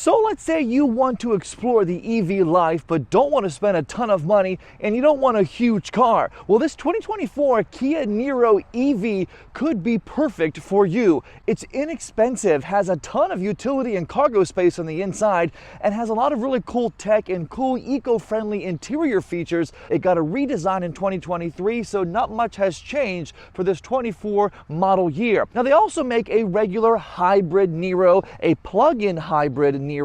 So let's say you want to explore the EV life but don't want to spend a ton of money and you don't want a huge car. Well, this 2024 Kia Niro EV could be perfect for you. It's inexpensive, has a ton of utility and cargo space on the inside, and has a lot of really cool tech and cool eco-friendly interior features. It got a redesign in 2023, so not much has changed for this 24 model year. Now, they also make a regular hybrid Niro, a plug-in hybrid Niro,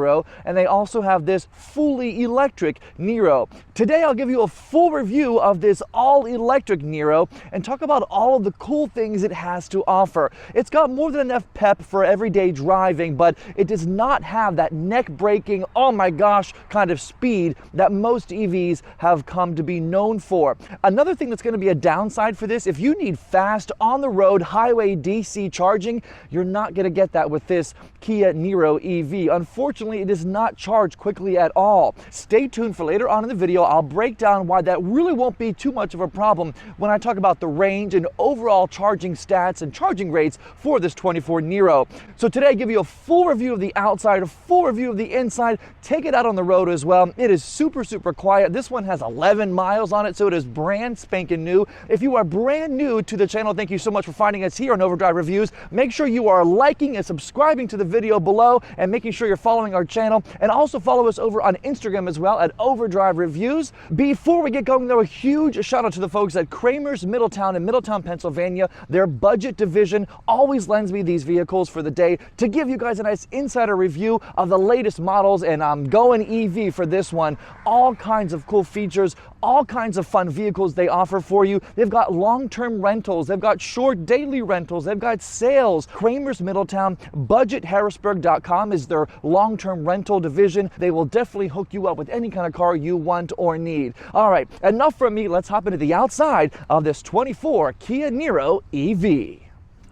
and they also have this fully electric Niro. Today I'll give you a full review of this all-electric Niro and talk about all of the cool things it has to offer. It's got more than enough pep for everyday driving, but it does not have that neck-breaking, oh my gosh, kind of speed that most EVs have come to be known for. Another thing that's going to be a downside for this, if you need fast on-the-road highway DC charging, you're not going to get that with this Kia Niro EV. Unfortunately, it does not charge quickly at all. Stay tuned for later on in the video. I'll break down why that really won't be too much of a problem when I talk about the range and overall charging stats and charging rates for this 24 Niro. So today I give you a full review of the outside, a full review of the inside, take it out on the road as well. It is super quiet. This one has 11 miles on it, so it is brand spanking new. If you are brand new to the channel, thank you so much for finding us here on Overdrive Reviews. Make sure you are liking and subscribing to the video below and making sure you're following our channel, and also follow us over on Instagram as well at Overdrive Reviews. Before we get going though, a huge shout out to the folks at Kramer's Middletown in Middletown, Pennsylvania. Their budget division always lends me these vehicles for the day to give you guys a nice insider review of the latest models, and I'm going EV for this one. All kinds of cool features, all kinds of fun vehicles they offer for you. They've got long-term rentals, they've got short daily rentals, they've got sales. Kramer's Middletown, budgetharrisburg.com is their long-term rental division. They will definitely hook you up with any kind of car you want or need. All right, enough from me. Let's hop into the outside of this 24 Kia Niro EV.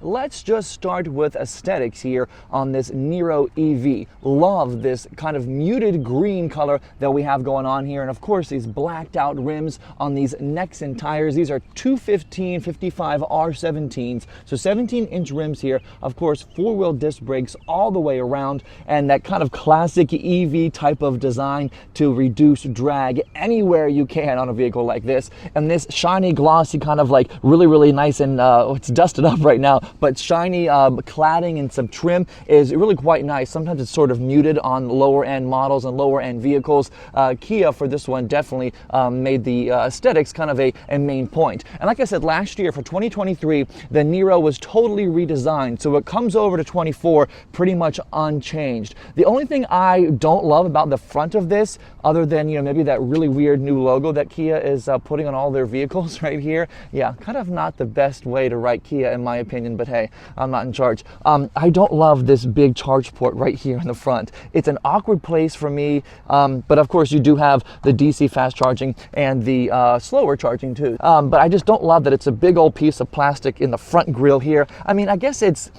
Let's just start with aesthetics here on this Niro EV. Love this kind of muted green color that we have going on here. And of course, these blacked out rims on these necks and tires. These are 215/55 R17s. So 17-inch rims here. Of course, four-wheel disc brakes all the way around. And that kind of classic EV type of design to reduce drag anywhere you can on a vehicle like this. And this shiny, glossy, kind of like really nice, and it's dusted up right now, but shiny cladding and some trim is really quite nice. Sometimes it's sort of muted on lower end models and lower end vehicles. Kia for this one definitely made the aesthetics kind of a main point. And like I said, last year for 2023, the Niro was totally redesigned. So it comes over to 24 pretty much unchanged. The only thing I don't love about the front of this, other than, you know, maybe that really weird new logo that Kia is putting on all their vehicles right here. Yeah, kind of not the best way to write Kia in my opinion, but hey, I'm not in charge. I don't love this big charge port right here in the front. It's an awkward place for me, but of course you do have the DC fast charging and the slower charging too. But I just don't love that it's a big old piece of plastic in the front grille here. I mean, I guess it's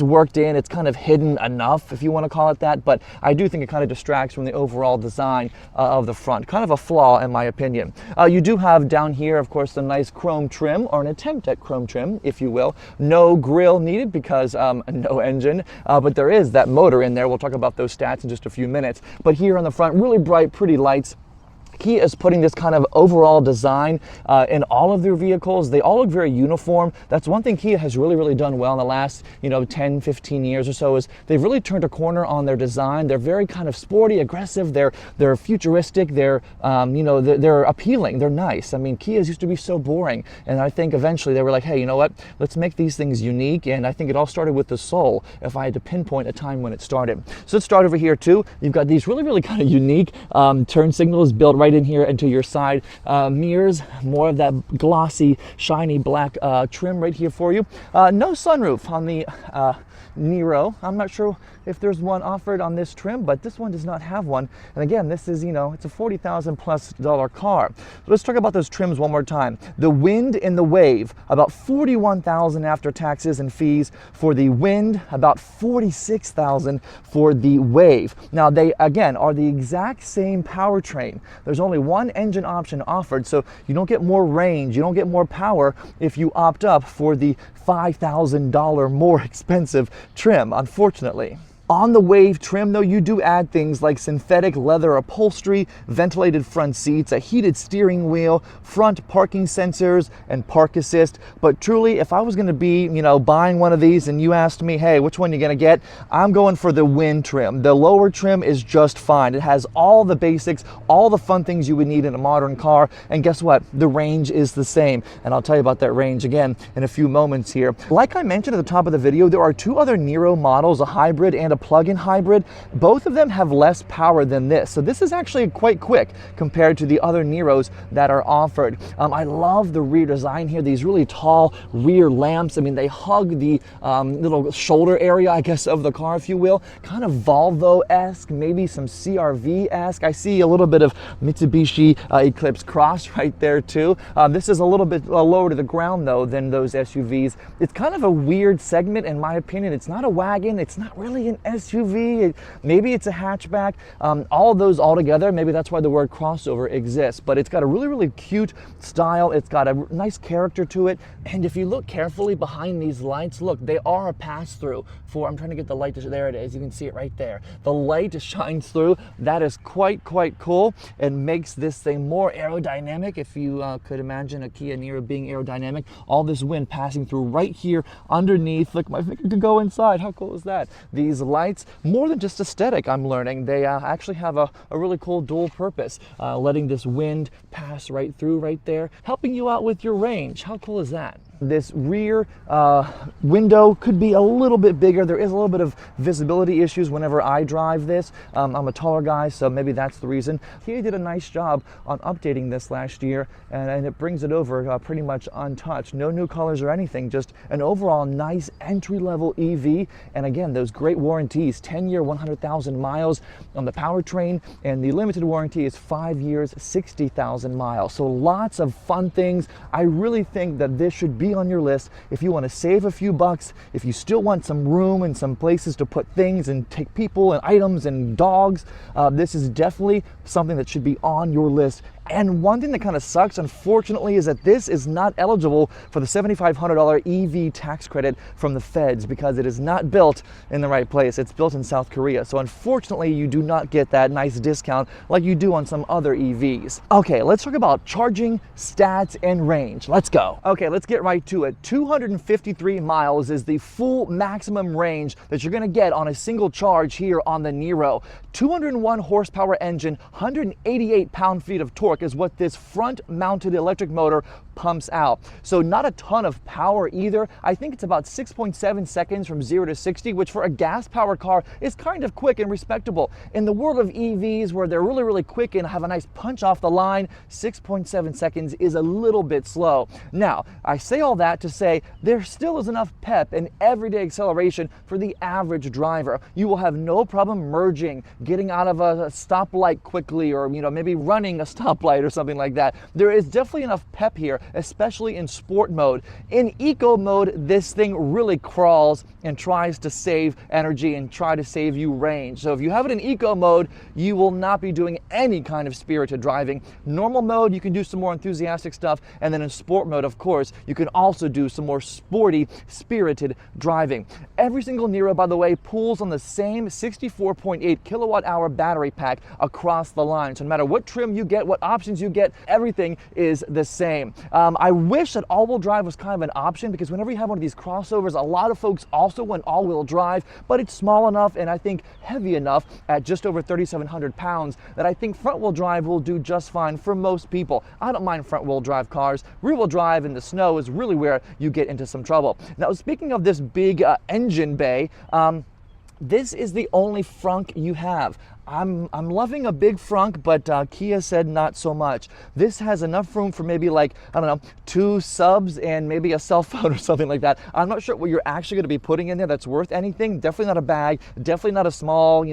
worked in, it's kind of hidden enough, if you want to call it that, but I do think it kind of distracts from the overall design of the front. Kind of a flaw in my opinion. You do have down here, of course, the nice chrome trim, or an attempt at chrome trim, if you will. No grille needed because no engine, but there is that motor in there. We'll talk about those stats in just a few minutes. But here on the front, really bright, pretty lights. Kia is putting this kind of overall design in all of their vehicles. They all look very uniform. That's one thing Kia has really done well in the last, 10, 15 years or so, is they've really turned a corner on their design. They're very kind of sporty, aggressive. They're futuristic. They're they're appealing. They're nice. I mean, Kias used to be so boring, and I think eventually they were like, hey, you know what? Let's make these things unique. And I think it all started with the Soul, if I had to pinpoint a time when it started. So let's start over here too. You've got these really kind of unique turn signals built right in here into your side mirrors. More of that glossy, shiny black trim right here for you. No sunroof on the Niro. I'm not sure if there's one offered on this trim, but this one does not have one. And again, this is, it's a $40,000+ car. So let's talk about those trims one more time. The Wind and the Wave, about $41,000 after taxes and fees for the Wind, about $46,000 for the Wave. Now they, again, are the exact same powertrain. There's only one engine option offered, so you don't get more range, you don't get more power if you opt up for the $5,000 more expensive trim, unfortunately. On the Wave trim though, you do add things like synthetic leather upholstery, ventilated front seats, a heated steering wheel, front parking sensors, and park assist. But truly, if I was gonna be, buying one of these and you asked me, hey, which one you gonna get? I'm going for the Wind trim. The lower trim is just fine. It has all the basics, all the fun things you would need in a modern car. And guess what? The range is the same. And I'll tell you about that range again in a few moments here. Like I mentioned at the top of the video, there are two other Niro models, a hybrid and a plug-in hybrid. Both of them have less power than this. So this is actually quite quick compared to the other Niros that are offered. I love the rear design here. These really tall rear lamps. I mean, they hug the little shoulder area, I guess, of the car, if you will. Kind of Volvo-esque, maybe some CR-V-esque. I see a little bit of Mitsubishi Eclipse Cross right there too. This is a little bit lower to the ground though than those SUVs. It's kind of a weird segment in my opinion. It's not a wagon. It's not really an SUV. Maybe it's a hatchback. All of those all together, maybe that's why the word crossover exists. But it's got a really, really cute style. It's got a nice character to it. And if you look carefully behind these lights, look, they are a pass-through for, I'm trying to get the light to, there it is. You can see it right there. The light shines through. That is quite cool and makes this thing more aerodynamic. If you could imagine a Kia Niro being aerodynamic, all this wind passing through right here underneath. Look, my finger could go inside. How cool is that? These lights, more than just aesthetic, I'm learning, they actually have a really cool dual purpose, letting this wind pass right through right there, helping you out with your range. How cool is that? This rear window could be a little bit bigger. There is a little bit of visibility issues whenever I drive this. I'm a taller guy, so maybe that's the reason. He did a nice job on updating this last year, and it brings it over pretty much untouched. No new colors or anything, just an overall nice entry-level EV. And again, those great warranties, 10-year, 100,000 miles on the powertrain, and the limited warranty is 5 years, 60,000 miles. So lots of fun things. I really think that this should be on your list if you want to save a few bucks, if you still want some room and some places to put things and take people and items and dogs. This is definitely something that should be on your list. And one thing that kind of sucks, unfortunately, is that this is not eligible for the $7,500 EV tax credit from the feds because it is not built in the right place. It's built in South Korea. So unfortunately, you do not get that nice discount like you do on some other EVs. Okay, let's talk about charging, stats, and range. Let's go. Okay, let's get right to it. 253 miles is the full maximum range that you're gonna get on a single charge here on the Niro. 201 horsepower engine, 188 pound-feet of torque is what this front-mounted electric motor pumps out. So not a ton of power either. I think it's about 6.7 seconds from 0 to 60, which for a gas-powered car is kind of quick and respectable. In the world of EVs, where they're really, really quick and have a nice punch off the line, 6.7 seconds is a little bit slow. Now, I say all that to say there still is enough pep and everyday acceleration for the average driver. You will have no problem merging, getting out of a stoplight quickly, or maybe running a stoplight or something like that. There is definitely enough pep here, especially in sport mode. In eco mode, this thing really crawls and tries to save energy and try to save you range. So if you have it in eco mode, you will not be doing any kind of spirited driving. Normal mode, you can do some more enthusiastic stuff, and then in sport mode, of course, you can also do some more sporty, spirited driving. Every single Niro, by the way, pulls on the same 64.8 kilowatt-hour battery pack across the line. So no matter what trim you get, what options you get, everything is the same. I wish that all-wheel drive was kind of an option, because whenever you have one of these crossovers, a lot of folks also want all-wheel drive, but it's small enough and I think heavy enough at just over 3,700 pounds that I think front-wheel drive will do just fine for most people. I don't mind front-wheel drive cars. Rear-wheel drive in the snow is really where you get into some trouble. Now, speaking of this big engine bay, this is the only frunk you have. I'm loving a big frunk, but Kia said not so much. This has enough room for maybe, like, I don't know, 2 subs and maybe a cell phone or something like that. I'm not sure what you're actually going to be putting in there that's worth anything. Definitely not a bag, definitely not a small,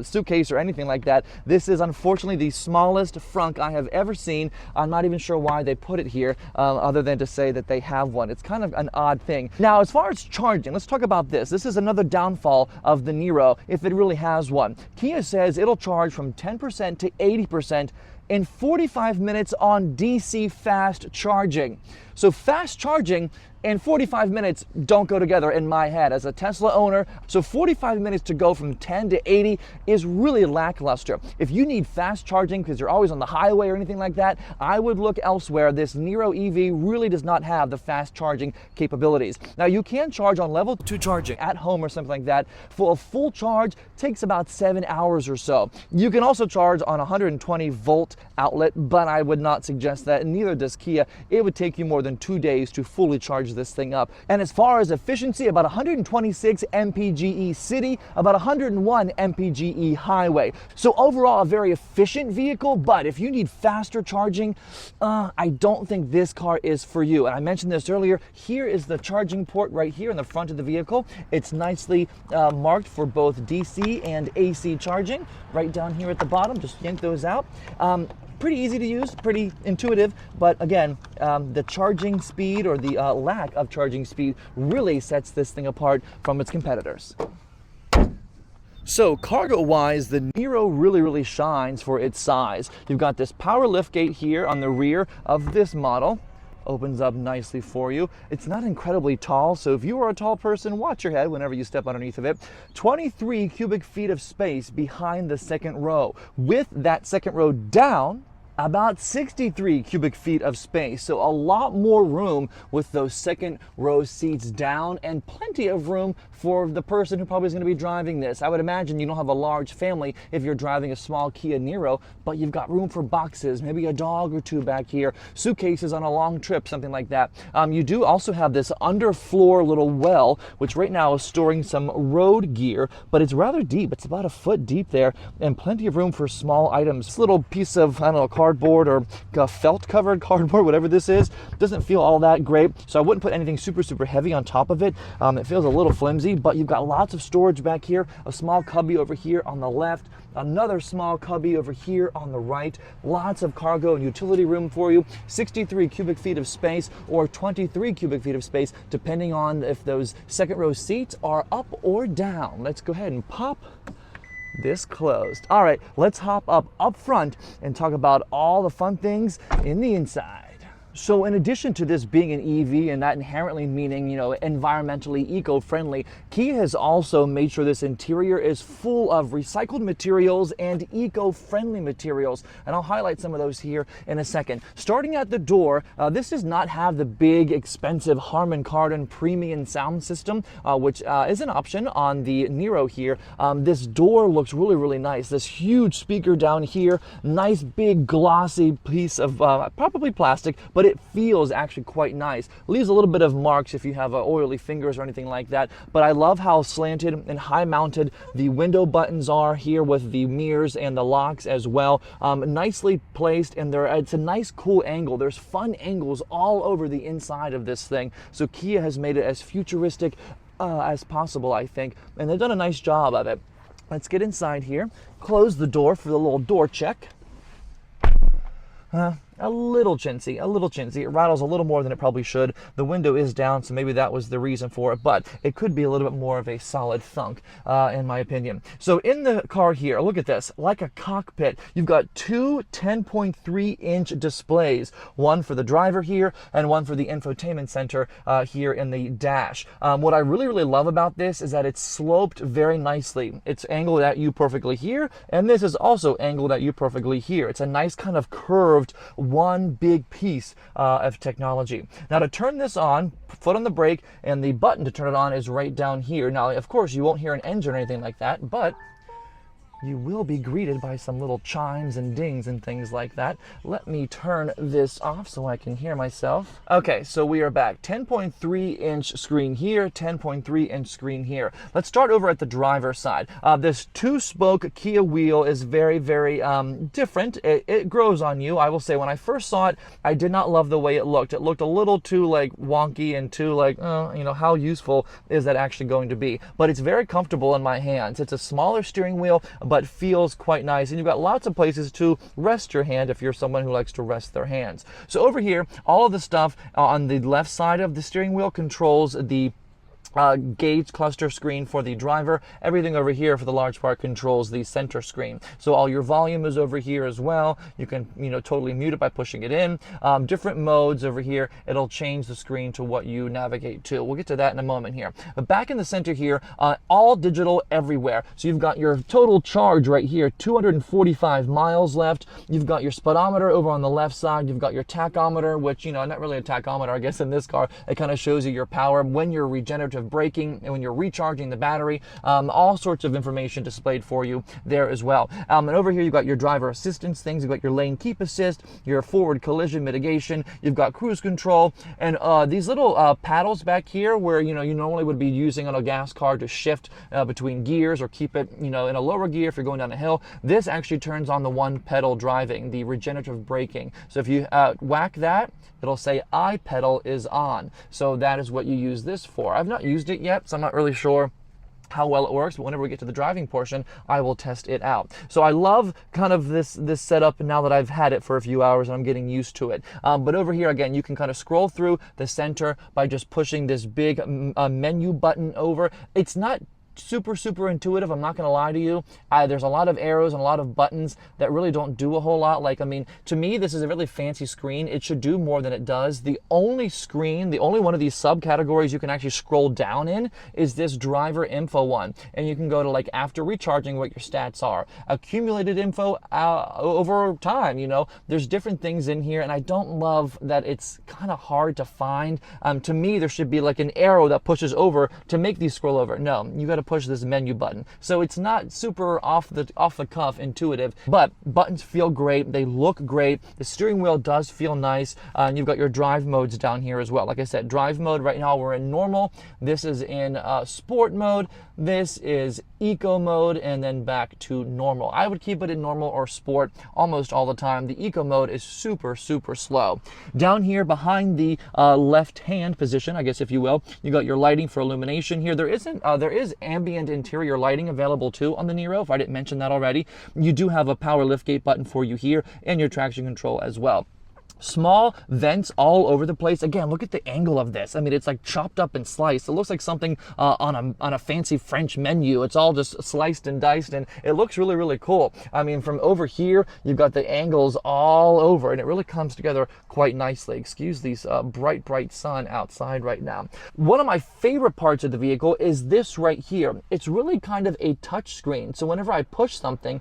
suitcase or anything like that. This is unfortunately the smallest frunk I have ever seen. I'm not even sure why they put it here, other than to say that they have one. It's kind of an odd thing. Now, as far as charging, let's talk about this. This is another downfall of the Niro, if it really has one. Kia says it'll charge from 10% to 80% and 45 minutes on DC fast charging. So fast charging and 45 minutes don't go together in my head as a Tesla owner. So 45 minutes to go from 10 to 80 is really lackluster. If you need fast charging because you're always on the highway or anything like that, I would look elsewhere. This Niro EV really does not have the fast charging capabilities. Now you can charge on level 2 charging at home or something like that. For a full charge takes about 7 hours or so. You can also charge on a 120 volt outlet, but I would not suggest that, and neither does Kia. It would take you more than 2 days to fully charge this thing up. And as far as efficiency, about 126 mpge city, about 101 mpge highway. So overall, a very efficient vehicle, but if you need faster charging, I don't think this car is for you. And I mentioned this earlier, here is the charging port right here in the front of the vehicle. It's nicely marked for both DC and AC charging. Right down here at the bottom, just yank those out. Pretty easy to use, pretty intuitive, but again, the charging speed or the lack of charging speed really sets this thing apart from its competitors. So cargo-wise, the Niro really shines for its size. You've got this power liftgate here on the rear of this model. Opens up nicely for you. It's not incredibly tall, so if you are a tall person, watch your head whenever you step underneath of it. 23 cubic feet of space behind the second row. With that second row down, about 63 cubic feet of space, so a lot more room with those second row seats down, and plenty of room for the person who probably is going to be driving this. I would imagine you don't have a large family if you're driving a small Kia Niro, but you've got room for boxes, maybe a dog or two back here, suitcases on a long trip, something like that. You do also have this underfloor little well, which right now is storing some road gear, but it's rather deep. It's about a foot deep there, and plenty of room for small items. This little piece of, I don't know, cardboard or felt covered cardboard, whatever this is, doesn't feel all that great, so I wouldn't put anything super heavy on top of it. It feels a little flimsy, but you've got lots of storage back here, a small cubby over here on the left, another small cubby over here on the right, lots of cargo and utility room for you, 63 cubic feet of space or 23 cubic feet of space, depending on if those second row seats are up or down. Let's go ahead and pop this closed. All right, let's hop up front and talk about all the fun things in the inside. So in addition to this being an EV and that inherently meaning, environmentally eco-friendly, Kia has also made sure this interior is full of recycled materials and eco-friendly materials. And I'll highlight some of those here in a second. Starting at the door, this does not have the big, expensive Harman Kardon premium sound system, which is an option on the Niro here. This door looks really nice. This huge speaker down here, nice big glossy piece of probably plastic, but it feels actually quite nice. Leaves a little bit of marks if you have oily fingers or anything like that, but I love how slanted and high mounted the window buttons are here with the mirrors and the locks as well. Nicely placed, and it's a nice cool angle. There's fun angles all over the inside of this thing, so Kia has made it as futuristic as possible, I think, and they've done a nice job of it. Let's get inside here, close the door for the little door check. A little chintzy. It rattles a little more than it probably should. The window is down, so maybe that was the reason for it, but it could be a little bit more of a solid thunk, in my opinion. So in the car here, look at this, like a cockpit. You've got two 10.3-inch displays, one for the driver here and one for the infotainment center here in the dash. What I really love about this is that it's sloped very nicely. It's angled at you perfectly here, and this is also angled at you perfectly here. It's a nice kind of curved one big piece of technology. Now to turn this on, foot on the brake, and the button to turn it on is right down here. Now of course you won't hear an engine or anything like that, but you will be greeted by some little chimes and dings and things like that. Let me turn this off so I can hear myself. Okay, so we are back. 10.3-inch screen here, 10.3-inch screen here. Let's start over at the driver's side. This two-spoke Kia wheel is very different. It grows on you. I will say when I first saw it, I did not love the way it looked. It looked a little too wonky and too how useful is that actually going to be? But it's very comfortable in my hands. It's a smaller steering wheel, but feels quite nice, and you've got lots of places to rest your hand if you're someone who likes to rest their hands. So over here, all of the stuff on the left side of the steering wheel controls the gauge cluster screen for the driver. Everything over here for the large part controls the center screen. So all your volume is over here as well. You can, totally mute it by pushing it in. Different modes over here. It'll change the screen to what you navigate to. We'll get to that in a moment here. But back in the center here, all digital everywhere. So you've got your total charge right here, 245 miles left. You've got your speedometer over on the left side. You've got your tachometer, which, not really a tachometer, I guess, in this car. It kind of shows you your power when you're regenerative braking and when you're recharging the battery. All sorts of information displayed for you there as well. And over here you've got your driver assistance things. You've got your lane keep assist, your forward collision mitigation. You've got cruise control, and these little paddles back here where you normally would be using on a gas car to shift between gears or keep it in a lower gear if you're going down a hill. This actually turns on the one pedal driving, the regenerative braking. So if you whack that, it'll say I pedal is on. So that is what you use this for. I've not used it yet, so I'm not really sure how well it works, but whenever we get to the driving portion, I will test it out. So I love kind of this setup now that I've had it for a few hours and I'm getting used to it. But over here, again, you can kind of scroll through the center by just pushing this big menu button over. It's not super intuitive, I'm not gonna lie to you. There's a lot of arrows and a lot of buttons that really don't do a whole lot. Like, I mean, to me, this is a really fancy screen. It should do more than it does. The only one of these subcategories you can actually scroll down in is this driver info one. And you can go to, like, after recharging, what your stats are. Accumulated info over time, There's different things in here, and I don't love that it's kind of hard to find. To me, there should be like an arrow that pushes over to make these scroll over. No, you gotta push this menu button. So it's not super off the cuff intuitive, but buttons feel great. They look great. The steering wheel does feel nice. And you've got your drive modes down here as well. Like I said, drive mode right now we're in normal. This is in sport mode. This is eco mode, and then back to normal. I would keep it in normal or sport almost all the time. The eco mode is super slow. Down here behind the left hand position, I guess if you will, you got your lighting for illumination here. There is ambient interior lighting available too on the Niro, if I didn't mention that already. You do have a power liftgate button for you here and your traction control as well. Small vents all over the place. Again, look at the angle of this. I mean, it's like chopped up and sliced. It looks like something on a fancy French menu. It's all just sliced and diced, and it looks really cool. I mean, from over here, you've got the angles all over, and it really comes together quite nicely. Excuse these bright sun outside right now. One of my favorite parts of the vehicle is this right here. It's really kind of a touch screen. So whenever I push something,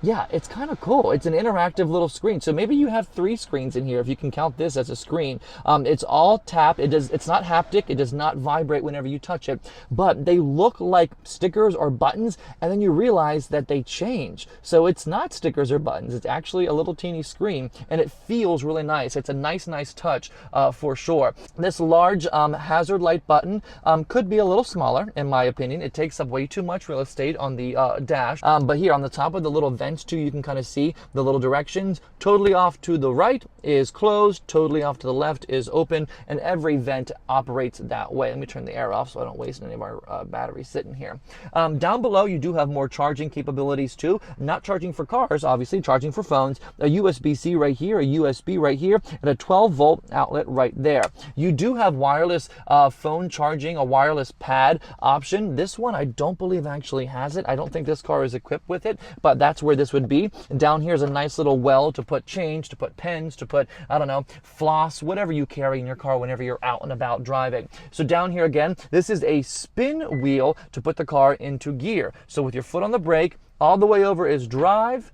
yeah, it's kind of cool. It's an interactive little screen. So maybe you have 3 screens in here if you can count this as a screen. It's all tap. It's not haptic. It does not vibrate whenever you touch it, but they look like stickers or buttons, and then you realize that they change. So it's not stickers or buttons. It's actually a little teeny screen, and it feels really nice. It's a nice touch for sure. This large hazard light button could be a little smaller, in my opinion. It takes up way too much real estate on the dash. But here on the top of the little vents too, you can kind of see the little directions. Totally off to the right is closed, totally off to the left is open, and every vent operates that way. Let me turn the air off so I don't waste any of our batteries sitting here. Down below, you do have more charging capabilities too. Not charging for cars, obviously, charging for phones. A USB-C right here, a USB right here, and a 12-volt outlet right there. You do have wireless phone charging, a wireless pad option. This one I don't believe actually has it. I don't think this car is equipped with it, but that's where this would be. And down here is a nice little well to put change, to put pens, to put, I don't know, floss, whatever you carry in your car whenever you're out and about driving. So down here again, this is a spin wheel to put the car into gear. So with your foot on the brake, all the way over is drive,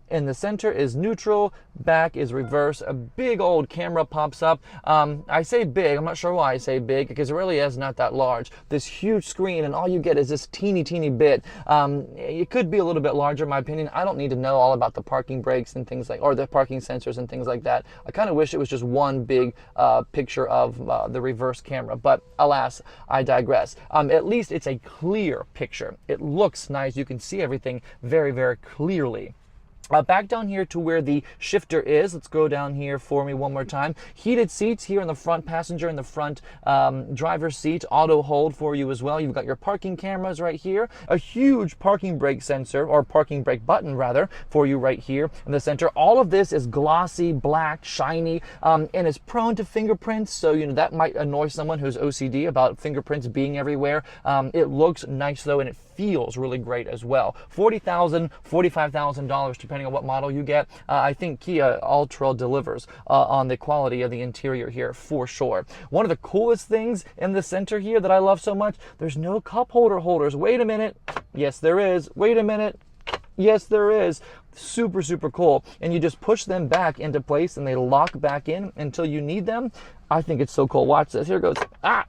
in the center is neutral, back is reverse. A big old camera pops up. I say big, I'm not sure why I say big, because it really is not that large. This huge screen, and all you get is this teeny bit. It could be a little bit larger, in my opinion. I don't need to know all about the parking brakes and things like, or the parking sensors and things like that. I kind of wish it was just one big picture of the reverse camera, but alas, I digress. At least it's a clear picture. It looks nice. You can see everything very clearly. Back down here to where the shifter is. Let's go down here for me one more time. Heated seats here in the front passenger and the front driver's seat. Auto hold for you as well. You've got your parking cameras right here. A huge parking brake sensor, or parking brake button rather, for you right here in the center. All of this is glossy, black, shiny, and is prone to fingerprints. So, you know, that might annoy someone who's OCD about fingerprints being everywhere. It looks nice though, and it feels really great as well. $40,000, $45,000, depending on what model you get. I think Kia Ultra delivers on the quality of the interior here for sure. One of the coolest things in the center here that I love so much, there's no cup holder holders. Wait a minute. Yes, there is. Wait a minute. Yes, there is. Super, super cool. And you just push them back into place and they lock back in until you need them. I think it's so cool. Watch this. Here it goes. Ah!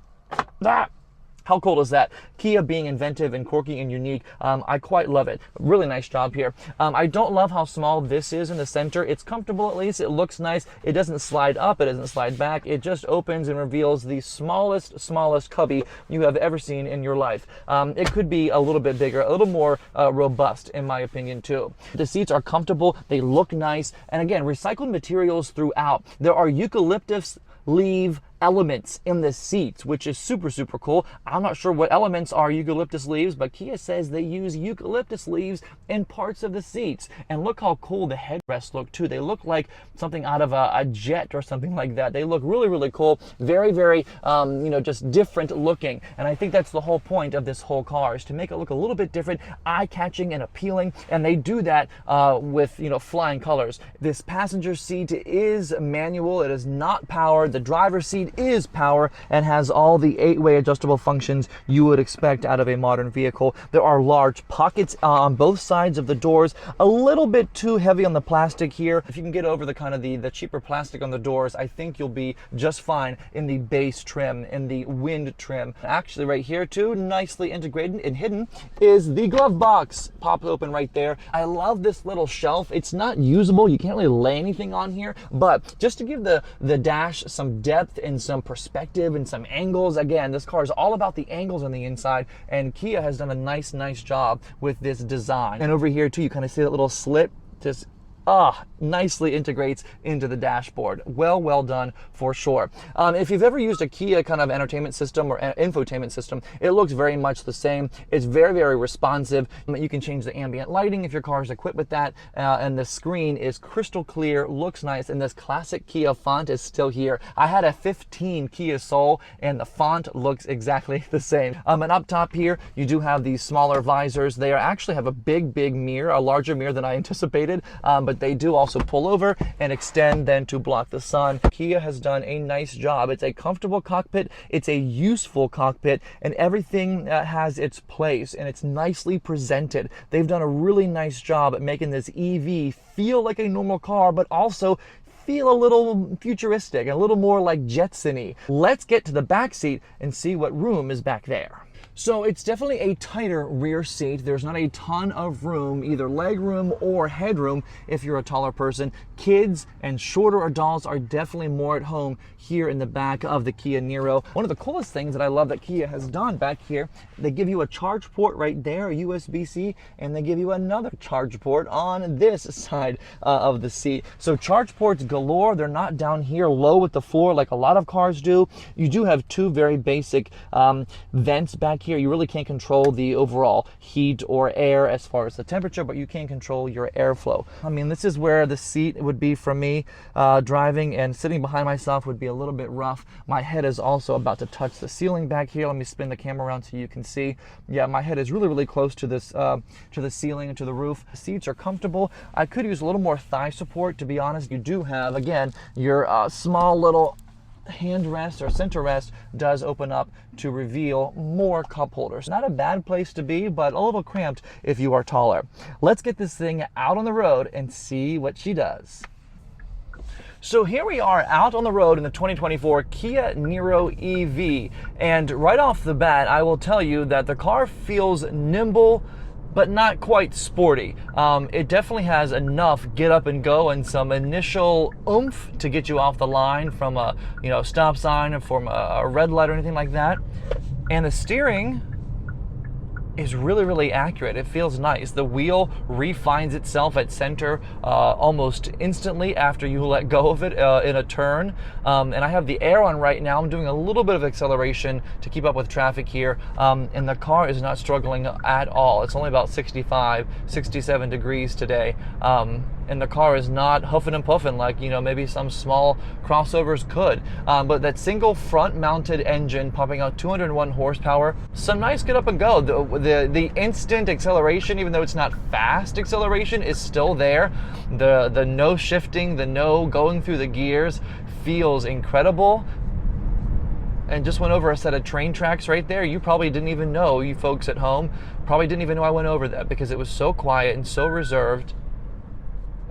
How cool is that? Kia being inventive and quirky and unique. I quite love it. Really nice job here. I don't love how small this is in the center. It's comfortable at least. It looks nice. It doesn't slide up. It doesn't slide back. It just opens and reveals the smallest cubby you have ever seen in your life. It could be a little bit bigger, a little more robust in my opinion too. The seats are comfortable. They look nice. And again, recycled materials throughout. There are eucalyptus leaf elements in the seats, which is super, super cool. I'm not sure what elements are eucalyptus leaves, but Kia says they use eucalyptus leaves in parts of the seats. And look how cool the headrests look too. They look like something out of a jet or something like that. They look really, really cool. Very, very, you know, just different looking. And I think that's the whole point of this whole car, is to make it look a little bit different, eye-catching and appealing. And they do that with, you know, flying colors. This passenger seat is manual. It is not powered. The driver's seat is power and has all the 8-way adjustable functions you would expect out of a modern vehicle. There are large pockets on both sides of the doors. A little bit too heavy on the plastic here. If you can get over the kind of the cheaper plastic on the doors, I think you'll be just fine in the base trim, in the wind trim. Actually right here too, nicely integrated and hidden, is the glove box. Pops open right there. I love this little shelf. It's not usable. You can't really lay anything on here, but just to give the dash some depth and some perspective and some angles. Again, this car is all about the angles on the inside, and Kia has done a nice job with this design. And over here too, you kind of see that little slit, just nicely integrates into the dashboard. Well done for sure. If you've ever used a Kia kind of entertainment system or infotainment system, it looks very much the same. It's very, very responsive. You can change the ambient lighting if your car is equipped with that, and the screen is crystal clear, looks nice, and this classic Kia font is still here. I had a 15 Kia Soul, and the font looks exactly the same. And up top here, you do have these smaller visors. They actually have a big mirror, a larger mirror than I anticipated, but they do also pull over and extend then to block the sun. Kia has done a nice job. It's a comfortable cockpit, it's a useful cockpit, and everything has its place, and it's nicely presented. They've done a really nice job at making this EV feel like a normal car, but also feel a little futuristic, a little more like Jetson-y. Let's get to the back seat and see what room is back there. So it's definitely a tighter rear seat. There's not a ton of room, either leg room or headroom if you're a taller person. Kids and shorter adults are definitely more at home here in the back of the Kia Niro. One of the coolest things that I love that Kia has done back here, they give you a charge port right there, a USB-C, and they give you another charge port on this side of the seat. So charge ports galore. They're not down here low with the floor like a lot of cars do. You do have two very basic vents back here. You really can't control the overall heat or air as far as the temperature, but you can control your airflow. I mean, this is where the seat would be for me driving, and sitting behind myself would be a little bit rough. My head is also about to touch the ceiling back here. Let me spin the camera around so you can see. Yeah, my head is really close to this to the ceiling and to the roof. The seats are comfortable. I could use a little more thigh support, to be honest. You do have, again, your small little hand rest or center rest does open up to reveal more cup holders. Not a bad place to be, but a little cramped if you are taller. Let's get this thing out on the road and see what she does. So here we are out on the road in the 2024 Kia Niro EV, and right off the bat I will tell you that the car feels nimble but not quite sporty. It definitely has enough get up and go and some initial oomph to get you off the line from a stop sign or from a red light or anything like that. And the steering is really, really accurate. It feels nice. The wheel refines itself at center almost instantly after you let go of it in a turn. And I have the air on right now. I'm doing a little bit of acceleration to keep up with traffic here. And the car is not struggling at all. It's only about 65, 67 degrees today. And the car is not huffing and puffing like, you know, maybe some small crossovers could. But that single front mounted engine pumping out 201 horsepower, some nice get up and go. The instant acceleration, even though it's not fast acceleration, is still there. The no shifting, the no going through the gears feels incredible. And just went over a set of train tracks right there. You probably didn't even know, you folks at home, probably didn't even know I went over that because it was so quiet and so reserved.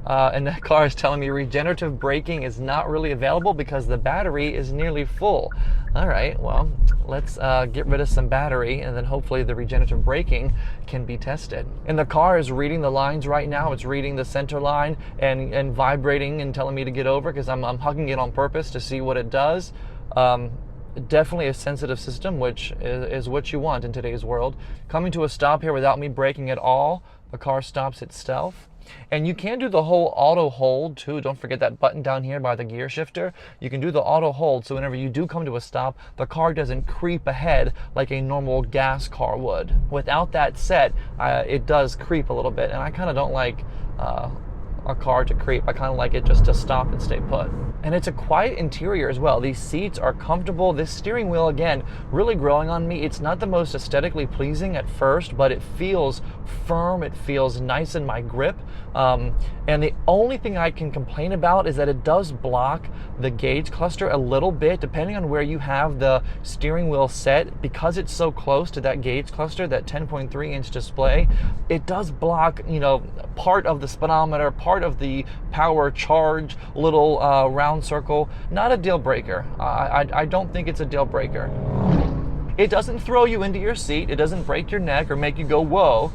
And that car is telling me regenerative braking is not really available because the battery is nearly full. All right, well, let's get rid of some battery and then hopefully the regenerative braking can be tested. And the car is reading the lines right now. It's reading the center line and vibrating and telling me to get over because I'm hugging it on purpose to see what it does. Definitely a sensitive system, which is what you want in today's world. Coming to a stop here without me braking at all, the car stops itself. And you can do the whole auto hold too. Don't forget that button down here by the gear shifter. You can do the auto hold, so whenever you do come to a stop, the car doesn't creep ahead like a normal gas car would. Without that set, it does creep a little bit, and I kind of don't like a car to creep. I kind of like it just to stop and stay put. And it's a quiet interior as well. These seats are comfortable. This steering wheel, again, really growing on me. It's not the most aesthetically pleasing at first, but it feels firm. It feels nice in my grip. And the only thing I can complain about is that it does block the gauge cluster a little bit, depending on where you have the steering wheel set. Because it's so close to that gauge cluster, that 10.3-inch display, it does block, you know, part of the speedometer, part of the power charge, little round circle. Not a deal breaker. I don't think it's a deal breaker. It doesn't throw you into your seat. It doesn't break your neck or make you go whoa,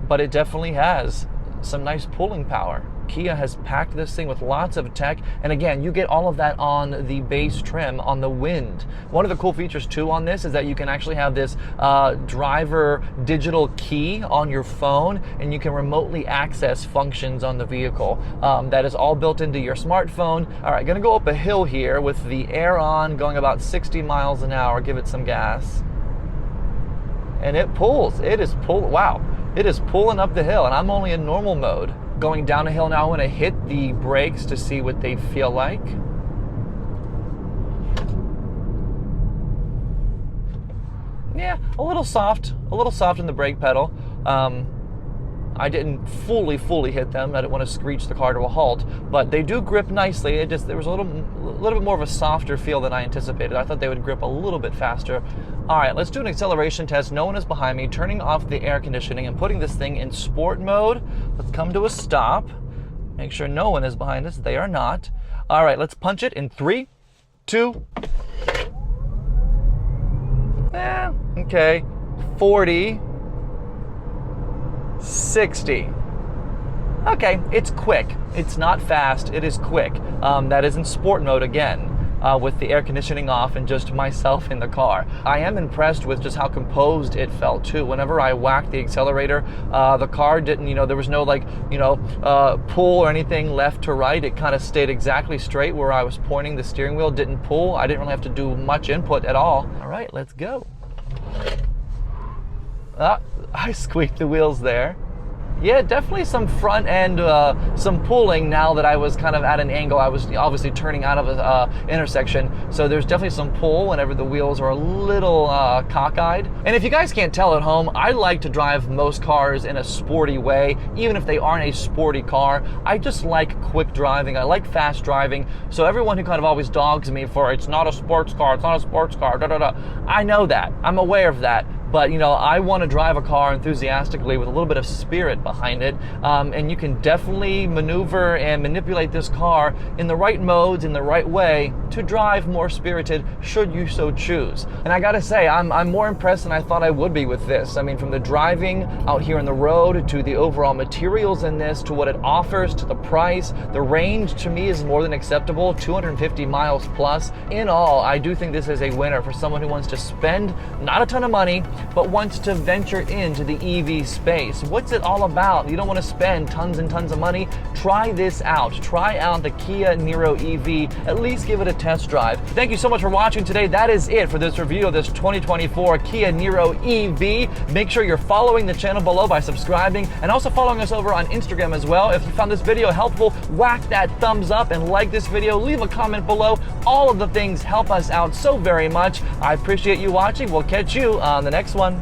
but it definitely has some nice pulling power. Kia has packed this thing with lots of tech, and again, you get all of that on the base trim on the Wind. One of the cool features too on this is that you can actually have this driver digital key on your phone, and you can remotely access functions on the vehicle. That is all built into your smartphone. All right, gonna go up a hill here with the air on, going about 60 miles an hour. Give it some gas. And it pulls. It is wow. It is pulling up the hill, and I'm only in normal mode. Going down a hill now, I'm gonna hit the brakes to see what they feel like. Yeah, a little soft in the brake pedal. I didn't fully hit them. I didn't want to screech the car to a halt, but they do grip nicely. There was a little bit more of a softer feel than I anticipated. I thought they would grip a little bit faster. All right, let's do an acceleration test. No one is behind me. Turning off the air conditioning and putting this thing in sport mode. Let's come to a stop. Make sure no one is behind us. They are not. All right, let's punch it in 3, 2. Okay. 40. 60. Okay, it's quick. It's not fast, it is quick. That is in sport mode again, with the air conditioning off and just myself in the car. I am impressed with just how composed it felt too. Whenever I whacked the accelerator, the car didn't, there was no pull or anything left to right. It kind of stayed exactly straight where I was pointing. The steering wheel didn't pull. I didn't really have to do much input at all. All right, let's go. I squeaked the wheels there. Yeah, definitely some front end, some pulling now that I was kind of at an angle. I was obviously turning out of an intersection, so there's definitely some pull whenever the wheels are a little cockeyed. And if you guys can't tell at home, I like to drive most cars in a sporty way, even if they aren't a sporty car. I just like quick driving. I like fast driving. So everyone who kind of always dogs me for it's not a sports car, I know that. I'm aware of that. But, I want to drive a car enthusiastically with a little bit of spirit behind it. And you can definitely maneuver and manipulate this car in the right modes, in the right way, to drive more spirited, should you so choose. And I gotta say, I'm more impressed than I thought I would be with this. I mean, from the driving out here on the road, to the overall materials in this, to what it offers, to the price, the range to me is more than acceptable, 250 miles plus. In all, I do think this is a winner for someone who wants to spend not a ton of money, but wants to venture into the EV space. What's it all about? You don't want to spend tons and tons of money. Try this out. Try out the Kia Niro EV. At least give it a test drive. Thank you so much for watching today. That is it for this review of this 2024 Kia Niro EV. Make sure you're following the channel below by subscribing and also following us over on Instagram as well. If you found this video helpful, whack that thumbs up and like this video. Leave a comment below. All of the things help us out so very much. I appreciate you watching. We'll catch you on the next one.